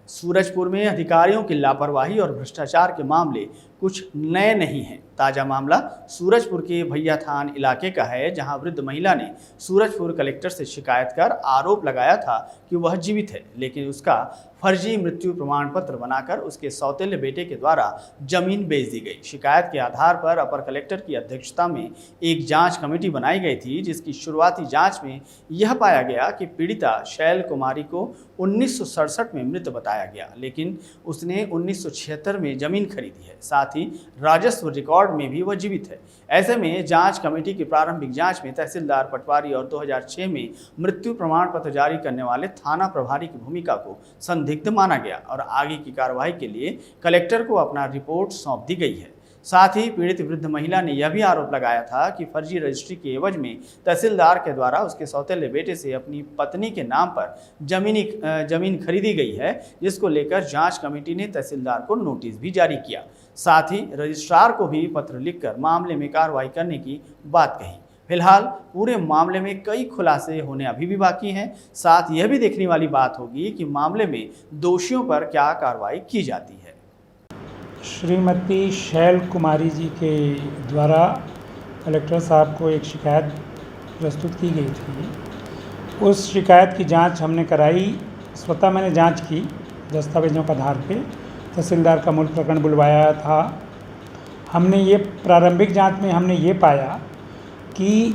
सूरजपुर में अधिकारियों की लापरवाही और भ्रष्टाचार के मामले कुछ नए नहीं हैं। ताजा मामला सूरजपुर के भैया थान इलाके का है, जहां वृद्ध महिला ने सूरजपुर कलेक्टर से शिकायत कर आरोप लगाया था कि वह जीवित है, लेकिन उसका फर्जी मृत्यु प्रमाण पत्र बनाकर उसके सौतेले बेटे के द्वारा जमीन बेच दी गई। शिकायत के आधार पर अपर कलेक्टर की अध्यक्षता में एक जांच कमेटी बनाई गई थी, जिसकी शुरुआती जांच में यह पाया गया कि पीड़िता शैल कुमारी को 1967 में मृत बताया गया, लेकिन उसने 1976 में जमीन खरीदी है। साथ ही राजस्व रिकॉर्ड में भी वह जीवित है। ऐसे में जांच कमेटी की प्रारंभिक जांच में तहसीलदार पटवारी और 2006 में मृत्यु प्रमाण पत्र जारी करने वाले थाना प्रभारी की भूमिका को संदिग्ध माना गया और आगे की कार्रवाई के लिए कलेक्टर को अपना रिपोर्ट सौंप दी गई है। साथ ही पीड़ित वृद्ध महिला ने यह भी आरोप लगाया था कि फर्जी रजिस्ट्री के एवज में तहसीलदार के द्वारा उसके सौतेले बेटे से अपनी पत्नी के नाम पर जमीन खरीदी गई है, जिसको लेकर जांच कमेटी ने तहसीलदार को नोटिस भी जारी किया। साथ ही रजिस्ट्रार को भी पत्र लिखकर मामले में कार्रवाई करने की बात कही। फिलहाल पूरे मामले में कई खुलासे होने अभी भी बाकी हैं। साथ यह भी देखने वाली बात होगी कि मामले में दोषियों पर क्या कार्रवाई की जाती है। श्रीमती शैल कुमारी जी के द्वारा कलेक्टर साहब को एक शिकायत प्रस्तुत की गई थी। उस शिकायत की जांच हमने कराई। स्वतः मैंने जांच की, दस्तावेजों के आधार पे तहसीलदार का मूल प्रकरण बुलवाया था। हमने ये प्रारंभिक जांच में हमने ये पाया कि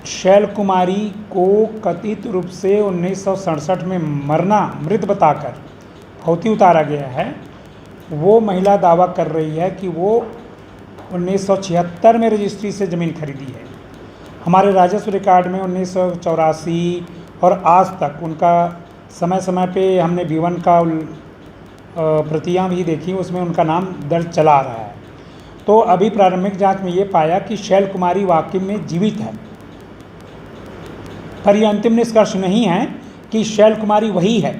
शैल कुमारी को कथित रूप से 1967 में मृत बताकर फौती उतारा गया है। वो महिला दावा कर रही है कि वो 1976 में रजिस्ट्री से ज़मीन खरीदी है। हमारे राजस्व रिकॉर्ड में 1984 और आज तक उनका समय समय पे हमने विवरण का प्रतियां भी देखी, उसमें उनका नाम दर्ज चला आ रहा है। तो अभी प्रारंभिक जांच में ये पाया कि शैल कुमारी वाकई में जीवित है, पर यह अंतिम निष्कर्ष नहीं है कि शैल कुमारी वही है।